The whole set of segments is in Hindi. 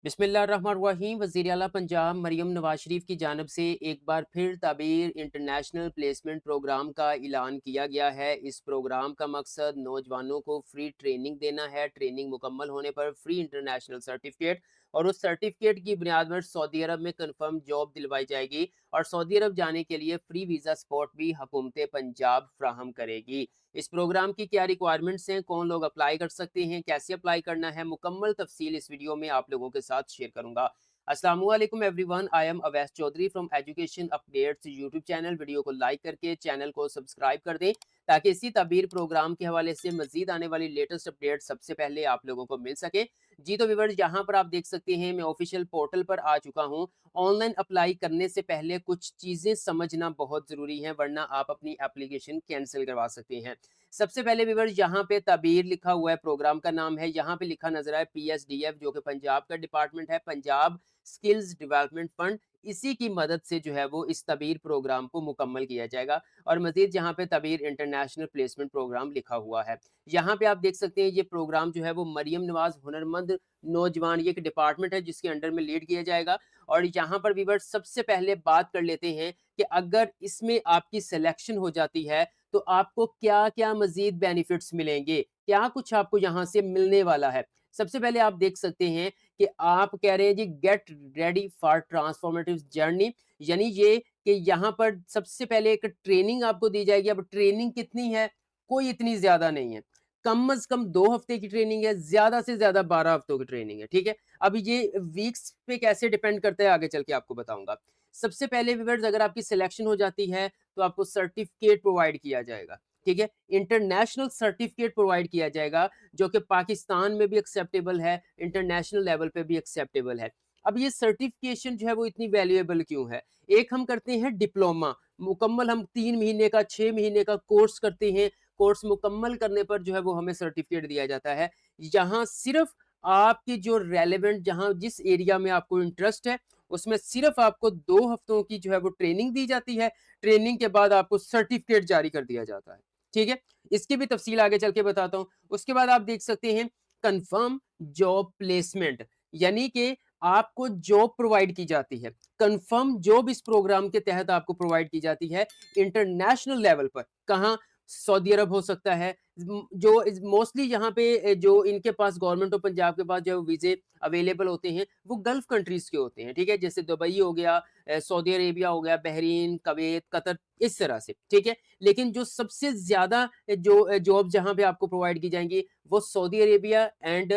बिस्मिल्लाहिर्रहमानिर्रहीम। वज़ीर आला पंजाब मरियम नवाज शरीफ की जानब से एक बार फिर ताबीर इंटरनेशनल प्लेसमेंट प्रोग्राम का ऐलान किया गया है। इस प्रोग्राम का मकसद नौजवानों को फ्री ट्रेनिंग देना है। ट्रेनिंग मुकम्मल होने पर फ्री इंटरनेशनल सर्टिफिकेट और उस सर्टिफिकेट की बुनियाद पर सऊदी अरब में कन्फर्म जॉब दिलवाई जाएगी और सऊदी अरब जाने के लिए फ्री वीज़ा सपोर्ट भी हुकूमत पंजाब फ्राहम करेगी। इस प्रोग्राम की क्या रिक्वायरमेंट्स हैं, कौन लोग अप्लाई कर सकते हैं, कैसे अप्लाई करना है, मुकम्मल तफसील इस वीडियो में आप लोगों के साथ शेयर करूंगा। अस्सलामु अलैकुम everyone, I am Awais Chaudhary from education updates YouTube channel. Video को लाइक करके चैनल को सब्सक्राइब कर दें ताकि इसी तबीर प्रोग्राम के हवाले से मजीद आने वाली लेटेस्ट अपडेट सबसे पहले आप लोगों को मिल सके। जी तो व्यूअर्स, यहाँ पर आप देख सकते हैं मैं ऑफिशियल पोर्टल पर आ चुका हूँ। ऑनलाइन अप्लाई करने से पहले कुछ चीज़ें समझना बहुत ज़रूरी है, वरना आप अपनी एप्लीकेशन कैंसिल करवा सकते हैं। सबसे पहले व्यूअर्स, यहाँ पे ताबीर लिखा हुआ है, प्रोग्राम का नाम है, यहाँ पे लिखा नजर आए पीएसडीएफ, जो कि पंजाब का डिपार्टमेंट है, पंजाब स्किल्स डेवलपमेंट फंड। इसी की मदद से जो है वो इस तबीर प्रोग्राम को मुकम्मल किया जाएगा। और मजीद यहाँ पे तबीर इंटरनेशनल प्लेसमेंट प्रोग्राम लिखा हुआ है। यहाँ पे आप देख सकते हैं ये प्रोग्राम जो है वो मरियम नवाज हुनरमंद नौजवान, ये एक डिपार्टमेंट है जिसके अंडर में लीड किया जाएगा। और यहाँ पर व्यूअर्स सबसे पहले बात कर लेते हैं कि अगर इसमें आपकी सिलेक्शन हो जाती है तो आपको क्या-क्या मज़ीद बेनिफिट्स मिलेंगे, क्या कुछ आपको यहाँ से मिलने वाला है। सबसे पहले आप देख सकते हैं कि आप कह रहे हैं जी get ready for transformative journey, यानी ये कि यहाँ पर सबसे पहले एक ट्रेनिंग आपको दी जाएगी। अब ट्रेनिंग कितनी है? कोई इतनी ज़्यादा नहीं है। कम से कम 2 हफ्ते की ट्रेनिंग है, ज़्यादा से ज़्यादा 12 हफ्तों की ट्रेनिंग है, ठीक है? अब ये वीक्स पे कैसे डिपेंड करता है आगे चल के आपको बताऊँगा। सबसे पहले व्यूअर्स, अगर आपकी सिलेक्शन हो जाती है तो आपको सर्टिफिकेट प्रोवाइड किया जाएगा, ठीक है? इंटरनेशनल सर्टिफिकेट प्रोवाइड किया जाएगा जो कि पाकिस्तान में भी एक्सेप्टेबल है, इंटरनेशनल लेवल पे भी एक्सेप्टेबल है। अब ये सर्टिफिकेशन जो है वो इतनी वैल्यूएबल क्यों है? एक हम करते हैं डिप्लोमा, मुकम्मल हम 3 महीने का, 6 महीने का कोर्स करते हैं। कोर्स मुकम्मल करने पर जो है वो हमें सर्टिफिकेट दिया जाता है। यहाँ सिर्फ़ आपकी जो रेलेवेंट, जहाँ जिस एरिया में आपको इंटरेस्ट है उसमें सिर्फ आपको 2 हफ्तों की जो है वो ट्रेनिंग दी जाती है। ट्रेनिंग के बाद आपको सर्टिफिकेट जारी कर दिया जाता है। ठीक है? इसकी भी तफ़सील आगे चल के बताता हूँ। उसके बाद आप देख सकते हैं कन्फर्म जॉब प्लेसमेंट, यानी कि आपको जॉब प्रोवाइड की जाती है। कन्फर्म जॉब इस प्रोग्राम के तहत आपको प्रोवाइड की जाती है इंटरनेशनल लेवल पर। कहाँ? सऊदी अरब हो सकता है। जो इस मोस्टली यहाँ पे जो इनके पास गवर्नमेंट ऑफ पंजाब के पास जो वीज़े अवेलेबल होते हैं वो गल्फ कंट्रीज़ के होते हैं, ठीक है? जैसे दुबई हो गया, सऊदी अरेबिया हो गया, बहरीन, कुवैत, कतर, इस तरह से, ठीक है? लेकिन जो सबसे ज़्यादा जो जॉब जहाँ पे आपको प्रोवाइड की जाएँगी वो सऊदी अरेबिया एंड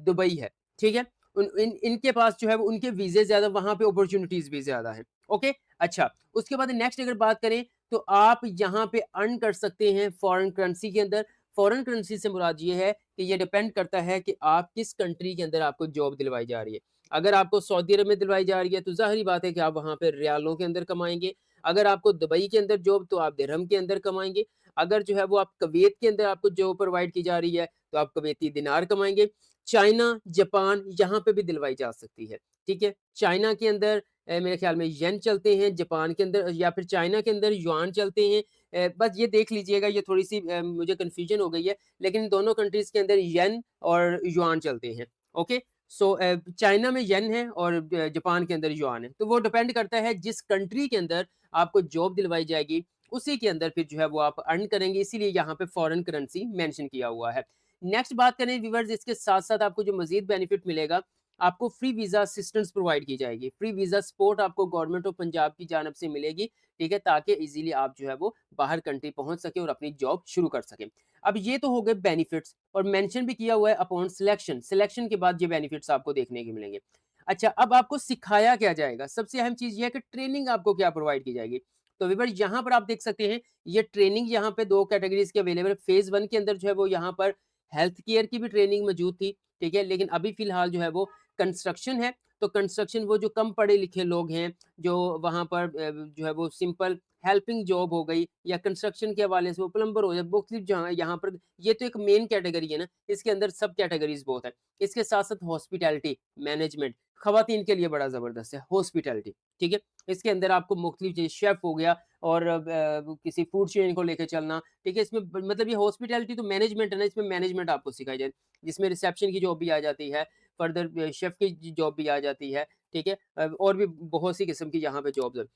दुबई है, ठीक है? उन इन इनके पास जो है वो उनके वीज़े ज़्यादा, वहाँ पे अपॉर्च्युनिटीज़ भी ज़्यादा हैं, ओके? अच्छा, उसके बाद नेक्स्ट अगर बात करें तो आप यहाँ पे अर्न कर सकते हैं फॉरेन करेंसी के अंदर। फॉरेन करेंसी से मुराद ये है कि ये डिपेंड करता है कि आप किस कंट्री के अंदर आपको जॉब दिलवाई जा रही है। अगर आपको सऊदी अरब में दिलवाई जा रही है तो ज़ाहिर-सी बात है कि आप वहाँ पे रियालों के अंदर कमाएँगे। अगर आपको दुबई के अंदर जॉब तो आप दिरहम के अंदर कमाएँगे। अगर जो है वो आप कुवैत के अंदर आपको जॉब प्रोवाइड की जा रही है तो आप कुवैती दिनार कमाएँगे। चाइना, जापान यहाँ पे भी दिलवाई जा सकती है, ठीक है? चाइना के अंदर मेरे ख्याल में येन चलते हैं, जापान के अंदर या फिर चाइना के अंदर युआन चलते हैं। बस ये देख लीजिएगा, ये थोड़ी-सी मुझे कन्फ्यूजन हो गई है, लेकिन दोनों कंट्रीज़ के अंदर येन और युआन चलते हैं, ओके? सो चाइना में येन है और जापान के अंदर युआन है। तो वो डिपेंड करता है जिस कंट्री के अंदर आपको जॉब दिलवाई जाएगी, उसी के अंदर फिर जो है वो आप अर्न करेंगे, इसीलिए यहाँ पे फॉरेन करेंसी मेंशन किया हुआ है। नेक्स्ट बात करें व्यूअर्स, इसके साथ-साथ आपको जो मज़ीद बेनिफिट मिलेगा, आपको फ्री वीज़ा असिस्टेंस प्रोवाइड की जाएगी। फ्री वीज़ा सपोर्ट आपको गवर्नमेंट ऑफ पंजाब की जानिब से मिलेगी, ठीक है? ताकि ईज़िली आप जो है वो बाहर कंट्री पहुँच सकें और अपनी जॉब शुरू कर सकें। अब ये तो हो गए बेनिफिट्स, और मेंशन भी किया हुआ है अपॉन सिलेक्शन, सिलेक्शन के बाद ये बेनिफिट्स आपको देखने को मिलेंगे। अच्छा, अब आपको सिखाया क्या जाएगा? सबसे अहम चीज़ ये है कि ट्रेनिंग आपको क्या प्रोवाइड की जाएगी। तो व्यूअर्स, यहाँ पर आप देख सकते हैं, ये ट्रेनिंग यहाँ पे 2 कैटेगरीज़ की अवेलेबल है। फेज़ 1 के अंदर जो है वो यहाँ पर हेल्थ केयर की भी ट्रेनिंग मौजूद थी, ठीक है? लेकिन अभी फ़िलहाल जो है वो कंस्ट्रक्शन है। तो कंस्ट्रक्शन, वो जो कम पढ़े लिखे लोग हैं, जो वहाँ पर जो है वो सिंपल हेल्पिंग जॉब हो गई या कंस्ट्रक्शन के हवाले से वो प्लम्बर हो जाए, मुख्तलिफ जहाँ यहाँ पर, ये तो एक मेन कैटेगरी है ना, इसके अंदर सब कैटेगरीज़ बहुत है। इसके साथ-साथ हॉस्पिटैलिटी, मैनेजमेंट, ख़वातीन के लिए बड़ा ज़बरदस्त है हॉस्पिटैलिटी, ठीक है? इसके अंदर आपको मुख्तलिफ जैसे शेफ़ हो गया और किसी फूड चेन को लेके चलना, ठीक है? इसमें मतलब ये हॉस्पिटैलिटी तो मैनेजमेंट है ना, इसमें मैनेजमेंट आपको सिखाई जाए, जिसमें रिसेप्शन की जॉब भी आ जाती है। फर्दर शेफ़ की जॉब भी आ जाती है, ठीक है? और भी बहुत सी किस्म की यहाँ पे जॉब्स हैं।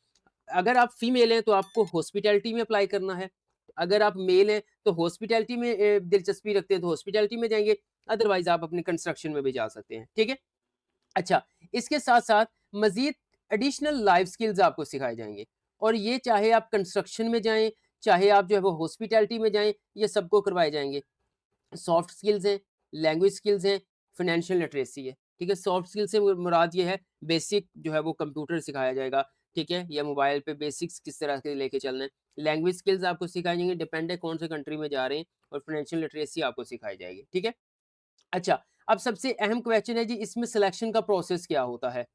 अगर आप फीमेल हैं तो आपको हॉस्पिटैलिटी में अप्लाई करना है। अगर आप मेल हैं तो हॉस्पिटैलिटी में दिलचस्पी रखते हैं तो हॉस्पिटैलिटी में जाएँगे, अदरवाइज़ आप अपने कंस्ट्रक्शन में भी जा सकते हैं, ठीक है? अच्छा, इसके साथ-साथ मज़ीद एडिशनल लाइफ़ स्किल्स आपको सिखाए जाएँगे और ये चाहे आप कंस्ट्रक्शन में जाएँ, चाहे आप जो है वो हॉस्पिटैलिटी में जाएँ, ये सबको करवाए जाएँगे। सॉफ्ट स्किल्स हैं, लैंग्वेज स्किल्स हैं, फाइनेंशियल लिटरेसी है, ठीक है? सॉफ्ट स्किल से मुराद ये है बेसिक जो है वो कंप्यूटर सिखाया जाएगा, ठीक है? या मोबाइल पे बेसिक्स किस तरह के लेके चलना है। लैंग्वेज स्किल्स आपको सिखाई जाएँगी, डिपेंड है कौन से कंट्री में जा रहे हैं और फाइनेंशियल लिटरेसी आपको सिखाई जाएगी, ठीक है? अच्छा, अब सबसे अहम क्वेश्चन है जी इसमें सिलेक्शन का प्रोसेस क्या होता है?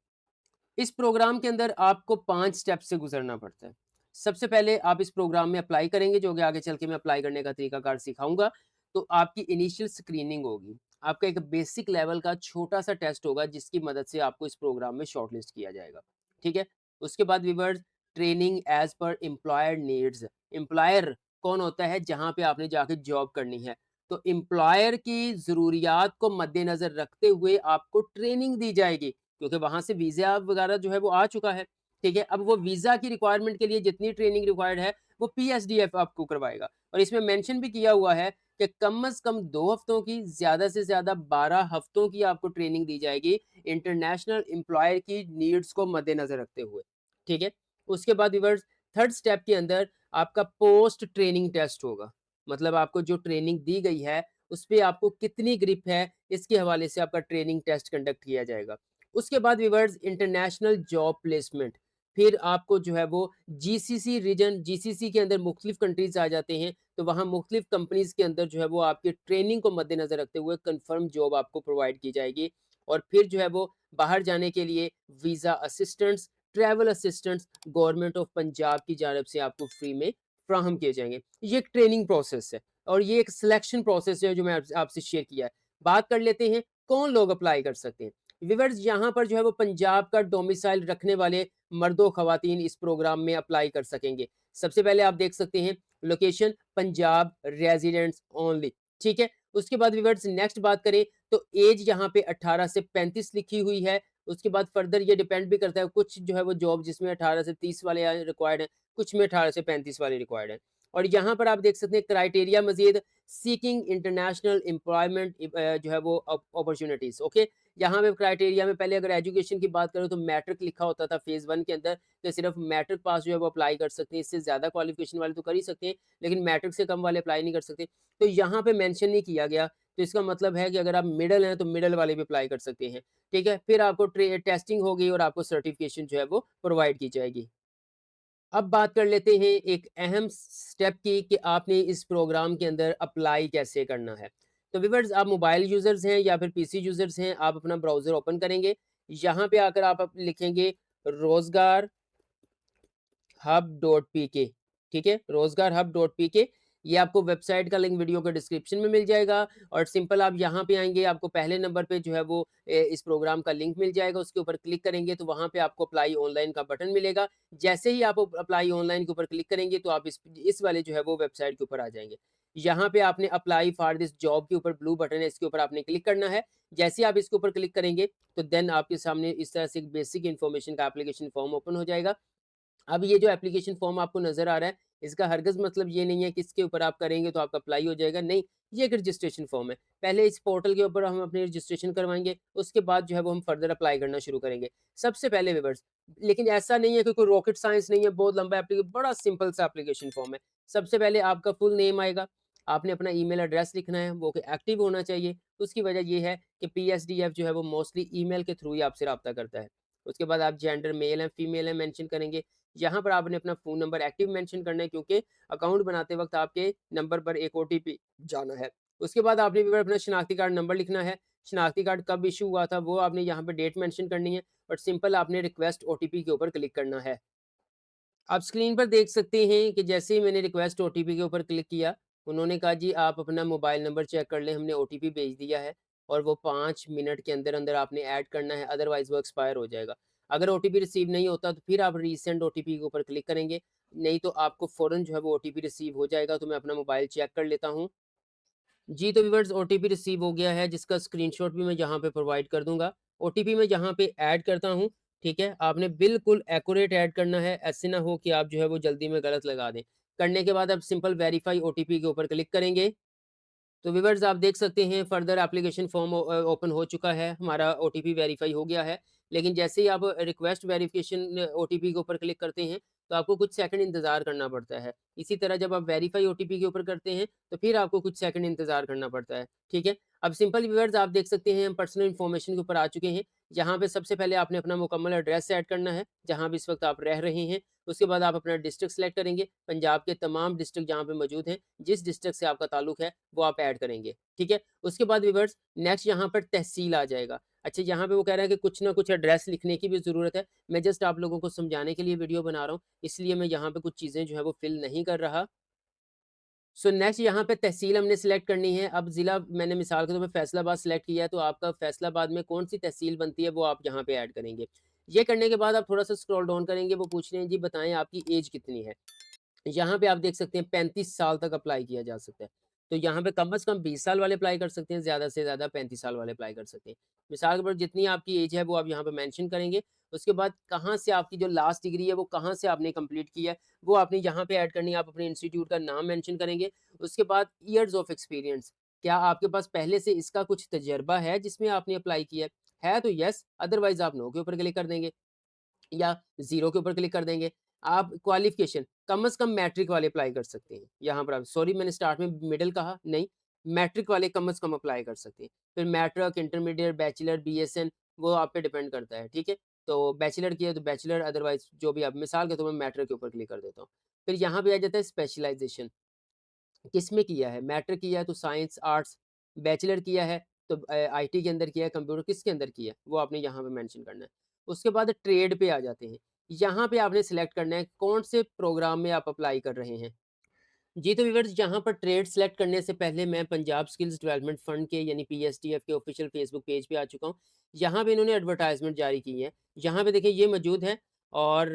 इस प्रोग्राम के अंदर आपको 5 स्टेप से गुज़रना पड़ता है। सबसे पहले आप इस प्रोग्राम में अप्लाई करेंगे, जो कि आगे चल के मैं अप्लाई करने का तरीकाकार सिखाऊँगा। तो आपकी इनिशियल स्क्रीनिंग होगी। आपका एक बेसिक लेवल का छोटा-सा टेस्ट होगा, जिसकी मदद से आपको इस प्रोग्राम में शॉर्टलिस्ट किया जाएगा। ठीक है? उसके बाद viewers training as per employer needs. Employer कौन होता है? जहाँ पे आपने जाके जॉब करनी है। तो एम्प्लॉयर की ज़रूरियात को मद्देनज़र रखते हुए आपको ट्रेनिंग दी जाएगी। क्योंकि वहाँ से वीज़ा वगैरह जो है वो आ चुका है, ठीक है? अब वो वीज़ा की रिक्वायरमेंट के लिए जितनी ट्रेनिंग रिक्वायर्ड है, वो पीएसडीएफ आपको करवाएगा और इसमें मेंशन भी किया हुआ है कि कम से कम 2 हफ्तों की, ज़्यादा से ज़्यादा 12 हफ्तों की आपको ट्रेनिंग दी जाएगी, इंटरनेशनल एम्प्लॉयर की नीड्स को मद्देनज़र रखते हुए, ठीक है? उसके बाद व्यूअर्स थर्ड स्टेप के अंदर आपका पोस्ट ट्रेनिंग टेस्ट होगा। मतलब आपको जो ट्रेनिंग दी गई है, उसपे आपको कितनी ग्रिप है, इसके हवाले से आपका ट्रेनिंग टेस्ट कंडक्ट किया जाएगा। उसके बाद व्यूअर्स इंटरनेशनल जॉब प्लेसमेंट, फिर आपको जो है वो जीसीसी रीजन, जीसीसी के अंदर मुख्तलिफ कंट्रीज आ जाते हैं, तो वहाँ मुख्तलिफ कंपनीज के अंदर जो है वो आपकी ट्रेनिंग को मद्देनजर रखते हुए कंफर्म जॉब आपको प्रोवाइड की जाएगी और फिर जो है वो बाहर जाने के लिए visa assistants, travel assistants government of Punjab की जानब से आपको फ्री में फ्राहम किए जाएंगे। ये एक ट्रेनिंग प्रोसेस है और ये एक सिलेक्शन प्रोसेस है जो मैं आपसे शेयर किया है। बात कर लेते हैं कौन लोग अप्लाई कर सकते हैं। व्यूअर्स यहाँ पर जो है वो पंजाब का डोमिसाइल रखने वाले मर्दो ख़वातीन इस प्रोग्राम में अप्लाई कर सकेंगे। सबसे पहले आप देख सकते हैं लोकेशन पंजाब रेज़िडेंट्स ओनली, ठीक है? उसके बाद व्यूअर्स नेक्स्ट बात करें तो ऐज यहाँ पे 18 से 35 लिखी हुई है। उसके बाद फर्दर ये डिपेंड भी करता है, कुछ जो है वो जॉब जिसमें 18 से 30 वाले रिक्वायर्ड हैं, कुछ में 18 से 35 वाले रिक्वायर्ड हैं। और यहाँ पर आप देख सकते हैं क्राइटेरिया मज़ीद सीकिंग इंटरनेशनल एम्प्लॉयमेंट जो है वो अपॉर्च्युनिटीज़, ओके? यहाँ पे क्राइटेरिया में पहले अगर एजुकेशन की बात करें तो मैट्रिक लिखा होता था फेज़ 1 के अंदर, तो सिर्फ मैट्रिक पास जो है वो अप्लाई कर सकते हैं, इससे ज़्यादा क्वालिफ़िकेशन वाले तो कर ही सकते हैं, लेकिन मैट्रिक से कम वाले अप्लाई नहीं कर सकते। तो यहाँ पे मेंशन नहीं किया गया, तो इसका मतलब है कि अगर आप मिडल हैं, तो मिडल वाले भी अप्लाई कर सकते हैं, ठीक है? फिर आपको टेस्टिंग होगी और आपको सर्टिफ़िकेशन जो है वो प्रोवाइड की जाएगी। अब बात कर लेते हैं एक अहम स्टेप की कि आपने इस प्रोग्राम के अंदर अप्लाई कैसे करना है। तो व्यूअर्स आप मोबाइल यूज़र्स हैं या फिर पीसी यूज़र्स हैं, आप अपना ब्राउज़र ओपन करेंगे। यहाँ पे आकर आप लिखेंगे रोज़गार हब डॉट पीके, ठीक है? रोज़गार हब डॉट पीके, ये आपको वेबसाइट का लिंक वीडियो के डिस्क्रिप्शन में मिल जाएगा और सिंपल आप यहाँ पे आएँगे, आपको पहले नंबर पे जो है वो इस प्रोग्राम का लिंक मिल जाएगा, उसके ऊपर क्लिक करेंगे तो वहाँ पे आपको अप्लाई ऑनलाइन का बटन मिलेगा। जैसे ही आप अप्लाई ऑनलाइन के ऊपर क्लिक करेंगे तो आप इस वाले जो है वो वेबसाइट के ऊपर आ जाएँगे। यहाँ पे आपने अप्लाई फॉर दिस जॉब के ऊपर ब्लू बटन है, इसके ऊपर आपने क्लिक करना है। जैसे ही आप इसके ऊपर क्लिक करेंगे तो देन आपके सामने इस तरह से एक बेसिक इन्फॉर्मेशन का एप्लीकेशन फॉर्म ओपन हो जाएगा। अब ये जो एप्लीकेशन फॉर्म आपको नज़र आ रहा है, इसका हरगिज़ मतलब ये नहीं है कि इसके ऊपर आप करेंगे तो आपका अप्लाई हो जाएगा, नहीं, ये एक रजिस्ट्रेशन फॉर्म है। पहले इस पोर्टल के ऊपर हम अपनी रजिस्ट्रेशन करवाएँगे, उसके बाद जो है वो हम फर्दर अप्लाई करना शुरू करेंगे। सबसे पहले व्यूअर्स, लेकिन ऐसा नहीं है कि कोई रॉकेट साइंस नहीं है, बहुत लंबा बड़ा सिंपल सा एप्लीकेशन फॉर्म है। सबसे पहले आपका फुल नेम आएगा, आपने अपना ईमेल एड्रेस लिखना है, वो कि एक्टिव होना चाहिए। उसकी वजह ये है कि पीएसडीएफ जो है वो मोस्टली ईमेल के थ्रू ही आपसे राब्ता करता है। उसके बाद आप जेंडर मेल हैं, फीमेल हैं मेंशन करेंगे। यहाँ पर आपने अपना फ़ोन नंबर एक्टिव मेंशन करना है क्योंकि अकाउंट बनाते वक़्त आपके नंबर पर एक ओटीपी जाना है। उसके बाद आपने भी अपना शनाख्ती कार्ड नंबर लिखना है। शनाख्ती कार्ड कब इश्यू हुआ था वो आपने यहाँ पे डेट मेंशन करनी है और सिंपल आपने रिक्वेस्ट ओटीपी के ऊपर क्लिक करना है। आप स्क्रीन पर देख सकते हैं कि जैसे ही मैंने रिक्वेस्ट ओटीपी के ऊपर क्लिक किया, उन्होंने कहा जी आप अपना मोबाइल नंबर चेक कर लें, हमने ओटीपी भेज दिया है और वो 5 मिनट के अंदर-अंदर आपने ऐड करना है, अदरवाइज़ वो एक्सपायर हो जाएगा। अगर ओटीपी रिसीव नहीं होता तो फिर आप रीसेंड ओटीपी के ऊपर क्लिक करेंगे, नहीं तो आपको फ़ौरन जो है वो ओटीपी रिसीव हो जाएगा। तो मैं अपना मोबाइल चेक कर लेता हूँ। जी, तो व्यूअर्स ओटीपी रिसीव हो गया है जिसका स्क्रीनशॉट भी मैं यहाँ पे प्रोवाइड कर दूँगा। ओटीपी मैं यहाँ पे ऐड करता हूँ, ठीक है? आपने बिल्कुल एक्यूरेट ऐड करना है, ऐसे ना हो कि आप जो है वो जल्दी में गलत लगा दें। करने के बाद आप सिंपल वेरीफाई ओटीपी के ऊपर क्लिक करेंगे। तो व्यूअर्स आप देख सकते हैं फर्दर एप्लीकेशन फॉर्म ओपन हो चुका है, हमारा ओटीपी वेरीफाई हो गया है। लेकिन जैसे ही आप रिक्वेस्ट वेरिफिकेशन ओटीपी के ऊपर क्लिक करते हैं, तो आपको कुछ सेकंड इंतज़ार करना पड़ता है। इसी तरह जब आप वेरीफाई ओटीपी के ऊपर करते हैं, तो फिर आपको कुछ सेकंड इंतज़ार करना पड़ता है, ठीक है? अब सिंपल व्यूअर्स आप देख सकते हैं हम पर्सनल इन्फॉर्मेशन के ऊपर आ चुके हैं। यहाँ पे सबसे पहले आपने अपना मुकम्मल एड्रेस सेट करना है, जहाँ भी इस वक़्त आप रह रहे हैं। उसके बाद आप अपना डिस्ट्रिक्ट सेलेक्ट करेंगे, पंजाब के तमाम डिस्ट्रिक्ट जहाँ पे मौजूद हैं, जिस डिस्ट्रिक्ट से आपका ताल्लुक है, वो आप ऐड करेंगे, ठीक है? उसके बाद व्यूअर्स नेक्स्ट यहाँ पर तहसील आ जाएगा। अच्छा यहाँ पे वो कह रहा है कि कुछ ना कुछ एड्रेस लिखने की भी ज़रूरत है। मैं जस्ट आप लोगों को समझाने के लिए वीडियो बना रहा हूँ, इसलिए मैं यहाँ पे कुछ चीज़ें जो है वो फ़िल नहीं कर रहा। सो नेक्स्ट यहाँ पे तहसील हमने सेलेक्ट करनी है। अब ज़िला मैंने मिसाल के तौर पे फैसलाबाद सेलेक्ट किया है, तो आपका फैसलाबाद में कौन-सी तहसील बनती है, वो आप यहाँ पे ऐड करेंगे। ये करने के बाद आप थोड़ा-सा स्क्रॉल डाउन करेंगे, वो पूछ रहे हैं जी बताएँ आपकी ऐज कितनी है? यहाँ पे आप देख सकते हैं 35 साल तक अप्लाई किया जा सकता है। तो यहाँ पे कम से कम 20 साल वाले अप्लाई कर सकते हैं, ज़्यादा से ज़्यादा 35 साल वाले अप्लाई कर सकते हैं। मिसाल के तौर पर जितनी आपकी एज है वो आप यहाँ पे मेंशन करेंगे। उसके बाद कहाँ से आपकी जो लास्ट डिग्री है वो कहाँ से आपने कंप्लीट की है, वो आपने यहाँ पे ऐड करनी है। आप अपने इंस्टीट्यूट का नाम मेंशन करेंगे। उसके बाद ईयर्स ऑफ एक्सपीरियंस, क्या आपके पास पहले से इसका कुछ तजर्बा है जिसमें आपने अप्लाई किया है? है तो येस, अदरवाइज़ आप नो के ऊपर क्लिक कर देंगे। या ज़ीरो के ऊपर क्लिक कर देंगे। आप क्वालिफ़िकेशन कम से कम मैट्रिक वाले अप्लाई कर सकते हैं। यहाँ पर आप सॉरी मैंने स्टार्ट में मिडल कहा, नहीं, मैट्रिक वाले कम से कम अप्लाई कर सकते हैं। फिर मैट्रिक, इंटरमीडिएट, बैचलर, बीएसएन वो आप पे डिपेंड करता है, ठीक है? तो बैचलर किया है तो बैचलर अदरवाइज़ जो भी आप मिसाल के तौर पर मैट्रिक के ऊपर क्लिक कर देता हूँ। फिर यहाँ पे आ जाता है स्पेशलाइज़ेशन। किसमें किया है? मैट्रिक किया है तो साइंस, आर्ट्स, बैचलर किया है तो आईटी के अंदर किया है, कंप्यूटर किसके अंदर किया है? वो आपने यहाँ पे मेंशन करना है। उसके बाद ट्रेड पे आ जाते हैं। यहाँ पे आपने सिलेक्ट करना है कौन से प्रोग्राम में आप अप्लाई कर रहे हैं। जी, तो व्यूअर्स यहाँ पर ट्रेड सेलेक्ट करने से पहले मैं पंजाब स्किल्स डेवलपमेंट फंड के यानी पीएसडीएफ के ऑफिशियल फेसबुक पेज पे आ चुका हूँ। यहाँ पे इन्होंने एडवर्टाइज़मेंट जारी की है। यहाँ पे देखिए ये मौजूद है और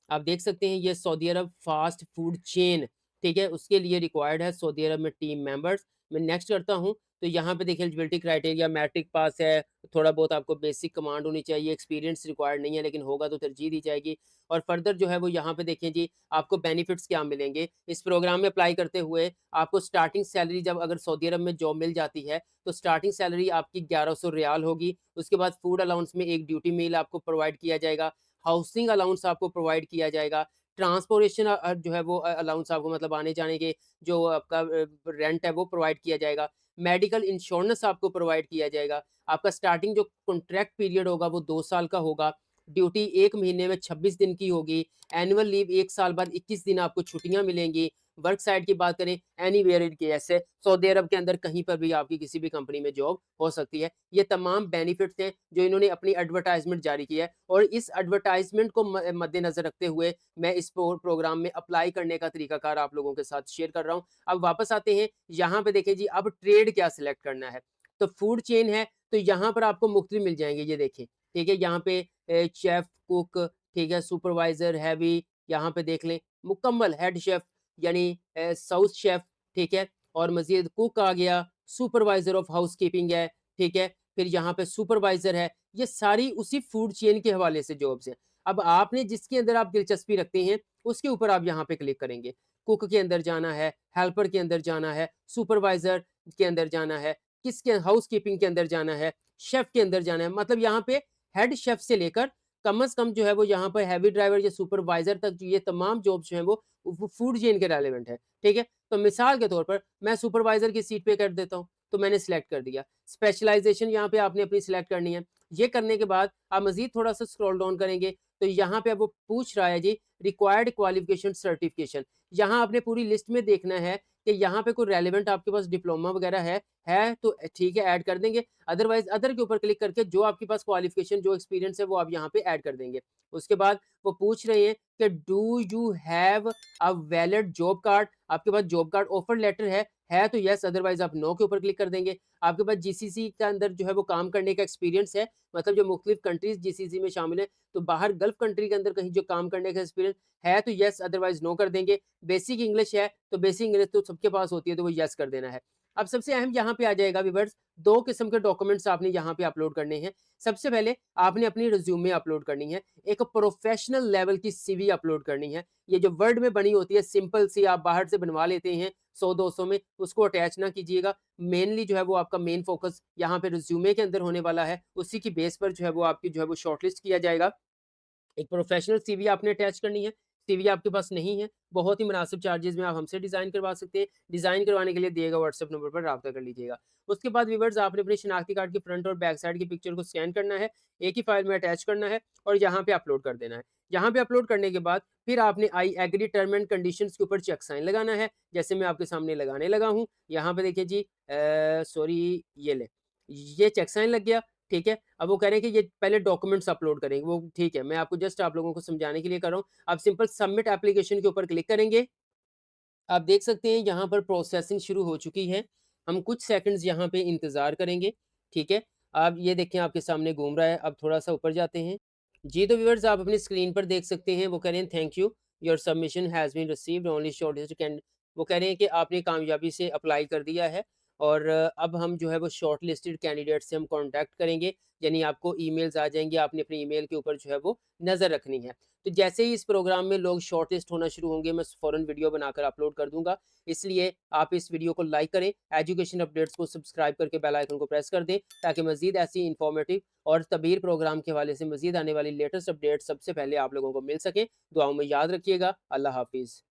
आप देख सकते हैं ये सऊदी अरब फास्ट फूड चेन, ठीक है? उसके लिए रिक्वायर्ड है सऊदी अरब में टीम मेंबर्स। मैं नेक्स्ट करता हूँ, तो यहाँ पे देखिए एलिजिबिलिटी क्राइटेरिया मैट्रिक पास है, थोड़ा बहुत आपको बेसिक कमांड होनी चाहिए, एक्सपीरियंस रिक्वायर्ड नहीं है लेकिन होगा तो तरजीह दी जाएगी। और फर्दर जो है वो यहाँ पे देखें जी आपको बेनिफिट्स क्या मिलेंगे। इस प्रोग्राम में अप्लाई करते हुए आपको स्टार्टिंग सैलरी जब अगर सऊदी अरब में जॉब मिल जाती है, तो स्टार्टिंग सैलरी आपकी 1100 रियाल होगी। उसके बाद फूड अलाउंस में एक ड्यूटी मील आपको प्रोवाइड किया जाएगा, हाउसिंग अलाउंस आपको प्रोवाइड किया जाएगा, ट्रांसपोर्टेशन जो है वो अलाउंस आपको मतलब आने-जाने के जो आपका रेंट है वो प्रोवाइड किया जाएगा। मेडिकल इंश्योरेंस आपको प्रोवाइड किया जाएगा। आपका स्टार्टिंग जो कॉन्ट्रैक्ट पीरियड होगा वो 2 साल का होगा। ड्यूटी 1 महीने में 26 दिन की होगी। एनुअल लीव 1 साल बाद 21 दिन आपको छुट्टियाँ मिलेंगी। वर्क साइट की बात करें एनीवेयर इन केएसए सऊदी अरब के अंदर कहीं पर भी आपकी किसी भी कंपनी में जॉब हो सकती है। ये तमाम बेनिफिट्स हैं जो इन्होंने अपनी एडवर्टाइज़मेंट जारी की है और इस एडवर्टाइज़मेंट को मद्देनज़र रखते हुए मैं इस प्रोग्राम में अप्लाई करने का तरीकाकार आप लोगों के साथ शेयर कर रहा हूँ। अब वापस आते हैं, यहाँ पे देखिए जी अब ट्रेड क्या सिलेक्ट करना है। तो फूड चेन है, तो यहाँ पर आपको मुख्तलिफ मिल जाएँगे ये देखें, ठीक है? यहाँ पे शेफ़, कुक, ठीक है? सुपरवाइज़र, हैवी यहाँ पे देख लें, मुकम्मल हेड शेफ़ यानी साउथ शेफ़, ठीक है? और मज़ीद कुक आ गया, सुपरवाइज़र ऑफ हाउसकीपिंग है, ठीक है? फिर यहाँ पे सुपरवाइज़र है, ये सारी उसी फूड चेन के हवाले से जॉब्स हैं। अब आपने जिसके अंदर आप दिलचस्पी रखते हैं, उसके ऊपर आप यहाँ पे क्लिक करेंगे। कुक के अंदर जाना है, हेल्पर के अंदर जाना है, सुपरवाइज़र के अंदर जाना है, किसके हाउसकीपिंग के अंदर जाना है, शेफ़ के अंदर जाना है। मतलब यहाँ पे हेड शेफ़ से लेकर कम से कम जो है वो यहाँ पर हेवी ड्राइवर या सुपरवाइज़र तक जो ये तमाम जॉब्स जो हैं वो फूड चेन के रेलेवेंट है, ठीक है? तो मिसाल के तौर पर मैं सुपरवाइज़र की सीट पे कर देता हूँ, तो मैंने सिलेक्ट कर दिया। स्पेशलाइज़ेशन यहाँ पे आपने अपनी सिलेक्ट करनी है। ये करने के बाद आप मज़ीद थोड़ा-सा स्क्रॉल डाउन करेंगे, तो यहाँ पे अब वो पूछ रहा है जी रिक्वायर्ड क्वालिफ़िकेशन सर्टिफ़िकेशन। यहाँ आपने पूरी लिस्ट में देखना है कि यहाँ पे कोई रेलेवेंट आपके पास डिप्लोमा वगैरह है तो ठीक है ऐड कर देंगे, अदरवाइज़ अदर के ऊपर क्लिक करके जो आपके पास क्वालिफ़िकेशन जो एक्सपीरियंस है वो आप यहाँ पे ऐड कर देंगे। उसके बाद वो पूछ रहे हैं कि do you have a valid job card, आपके पास जॉब कार्ड ऑफर लेटर है तो येस अदरवाइज़ आप नो के ऊपर क्लिक कर देंगे। आपके पास जीसीसी के अंदर जो है वो काम करने का एक्सपीरियंस है, मतलब जो मुख्तलिफ कंट्रीज़ जीसीसी में शामिल हैं, तो बाहर गल्फ कंट्री के अंदर कहीं जो काम करने का एक्सपीरियंस है तो येस अदरवाइज़ नो कर देंगे। बेसिक इंग्लिश है, तो बेसिक इंग्लिश तो सबके पास होती है तो वो येस कर देना है। अब सबसे अहम यहाँ पे आ जाएगा व्यूअर्स, 2 किस्म के डॉक्यूमेंट्स आपने यहाँ पे अपलोड करने हैं। सबसे पहले आपने अपनी रिज़्यूमे अपलोड करनी है, एक प्रोफ़ेशनल लेवल की सीवी अपलोड करनी है। ये जो वर्ड में बनी होती है सिंपल सी आप बाहर से बनवा लेते हैं 100-200 में, उसको अटैच ना कीजिएगा। मेनली जो है वो आपका मेन फ़ोकस यहाँ पे रिज़्यूमे के अंदर होने वाला है, उसी की बेस पर जो है वो आपकी जो है वो शॉर्टलिस्ट किया जाएगा। एक प्रोफेशनल सीवी आपने अटैच करनी है। सीवी आपके पास नहीं है, बहुत ही मुनासिब चार्जेज़ में आप हमसे डिज़ाइन करवा सकते हैं। डिज़ाइन करवाने के लिए दिए गए व्हाट्सएप नंबर पर राब्ता कर लीजिएगा। उसके बाद व्यूअर्स आपने अपनी शनाख्ती कार्ड की फ्रंट और बैक साइड की पिक्चर को स्कैन करना है, एक ही फाइल में अटैच करना है और यहाँ पे अपलोड कर देना है। यहाँ पे अपलोड करने के बाद फिर आपने I agree term and conditions के ऊपर चेक साइन लगाना है, जैसे मैं आपके सामने लगाने लगा हूँ। यहाँ पे देखिए जी सॉरी ये लें, ये चेक साइन लग गया, ठीक है? अब वो कह रहे हैं कि ये पहले डॉक्यूमेंट्स अपलोड करेंगे, वो ठीक है, मैं आपको जस्ट आप लोगों को समझाने के लिए कर रहा हूँ। आप सिंपल सबमिट एप्लीकेशन के ऊपर क्लिक करेंगे। आप देख सकते हैं यहाँ पर प्रोसेसिंग शुरू हो चुकी है। हम कुछ सेकंड्स यहाँ पे इंतज़ार करेंगे, ठीक है? आप ये देखें आपके सामने घूम रहा है, अब थोड़ा-सा ऊपर जाते हैं। जी, तो व्यूअर्स आप अपनी स्क्रीन पर देख सकते हैं, वो कह रहे हैं thank you, your submission has been received only shortlisted can वो कह रहे हैं कि आपने कामयाबी से अप्लाई कर दिया है और अब हम जो है वो शॉर्टलिस्टेड कैंडिडेट से हम कॉन्टैक्ट करेंगे, यानी आपको ईमेल्स आ जाएँगी, आपने अपनी ईमेल के ऊपर जो है वो नज़र रखनी है। तो जैसे ही इस प्रोग्राम में लोग शॉर्टलिस्ट होना शुरू होंगे, मैं फ़ौरन वीडियो बनाकर अपलोड कर दूँगा। इसलिए आप इस वीडियो को लाइक करें, एजुकेशन अपडेट्स को सब्सक्राइब करके बेल आइकन को प्रेस कर दें, ताकि मज़ीद ऐसी इन्फॉर्मेटिव और तबीर प्रोग्राम के हवाले से मज़ीद आने वाली लेटेस्ट अपडेट्स सबसे पहले आप लोगों को मिल सकें। दुआओं में याद रखिएगा। अल्लाह हाफ़िज़।